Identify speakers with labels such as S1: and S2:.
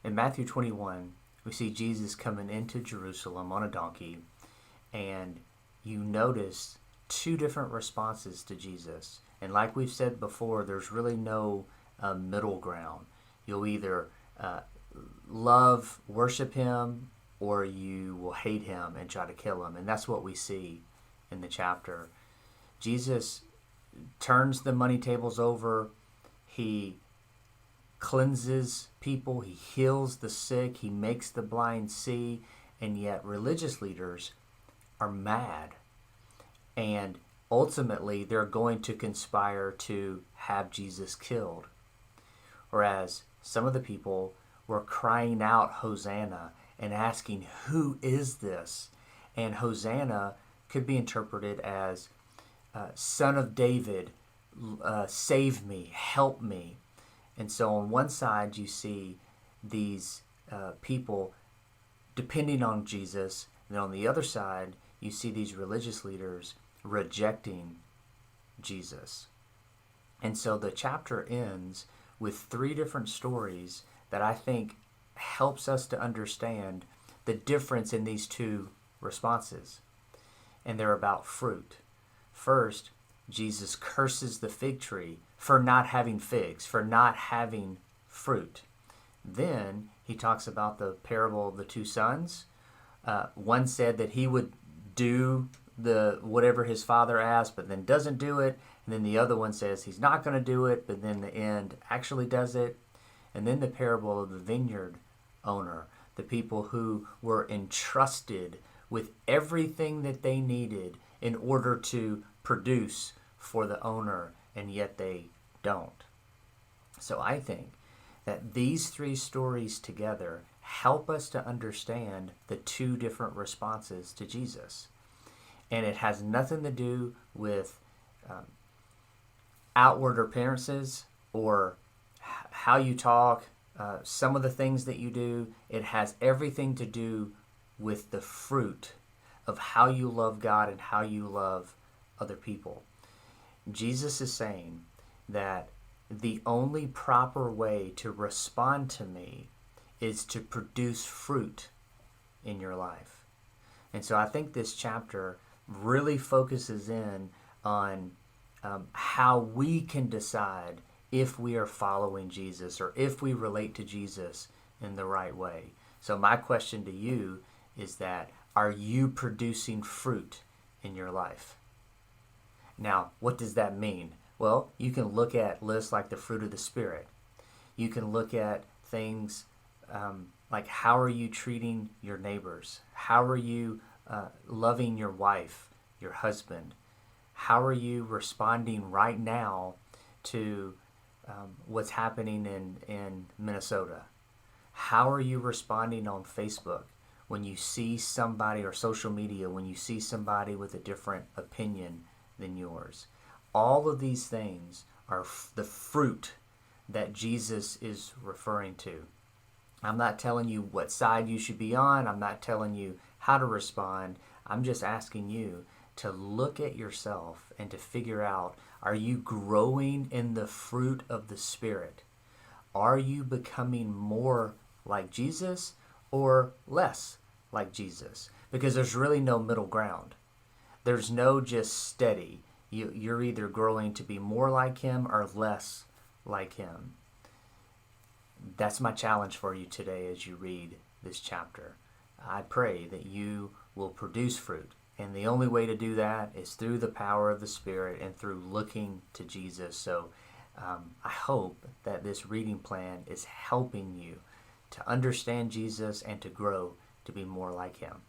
S1: In Matthew 21, we see Jesus coming into Jerusalem on a donkey, and you notice two different responses to Jesus. And like we've said before, there's really no middle ground. You'll either love, worship him, or you will hate him and try to kill him. And that's what we see in the chapter. Jesus turns the money tables over. He cleanses people. He heals the sick. He makes the blind see. And yet religious leaders are mad. And ultimately, they're going to conspire to have Jesus killed. Whereas some of the people were crying out Hosanna and asking, who is this? And Hosanna could be interpreted as Son of David, save me, help me. And so on one side you see these people depending on Jesus, and on the other side you see these religious leaders rejecting Jesus. And so the chapter ends with three different stories that I think helps us to understand the difference in these two responses. And they're about fruit. First, Jesus curses the fig tree for not having figs, for not having fruit. Then he talks about the parable of the two sons. One said that he would do whatever his father asked, but then doesn't do it. And then the other one says he's not going to do it, but then in the end actually does it. And then the parable of the vineyard owner, the people who were entrusted with everything that they needed in order to produce for the owner, and yet they don't. So I think that these three stories together help us to understand the two different responses to Jesus. And it has nothing to do with outward appearances or how you talk, some of the things that you do. It has everything to do with the fruit of how you love God and how you love other people. Jesus is saying that the only proper way to respond to me is to produce fruit in your life. And so I think this chapter really focuses in on how we can decide if we are following Jesus or if we relate to Jesus in the right way. So my question to you is that, are you producing fruit in your life? Now, what does that mean? Well, you can look at lists like the fruit of the Spirit. You can look at things like, how are you treating your neighbors? How are you loving your wife, your husband? How are you responding right now to what's happening in Minnesota? How are you responding on Facebook when you see somebody, or social media, when you see somebody with a different opinion than yours? All of these things are the fruit that Jesus is referring to. I'm not telling you what side you should be on. I'm not telling you how to respond. I'm just asking you to look at yourself and to figure out, are you growing in the fruit of the Spirit? Are you becoming more like Jesus or less like Jesus? Because there's really no middle ground. There's no just steady. You're either growing to be more like him or less like him. That's my challenge for you today as you read this chapter. I pray that you will produce fruit. And the only way to do that is through the power of the Spirit and through looking to Jesus. So I hope that this reading plan is helping you to understand Jesus and to grow to be more like him.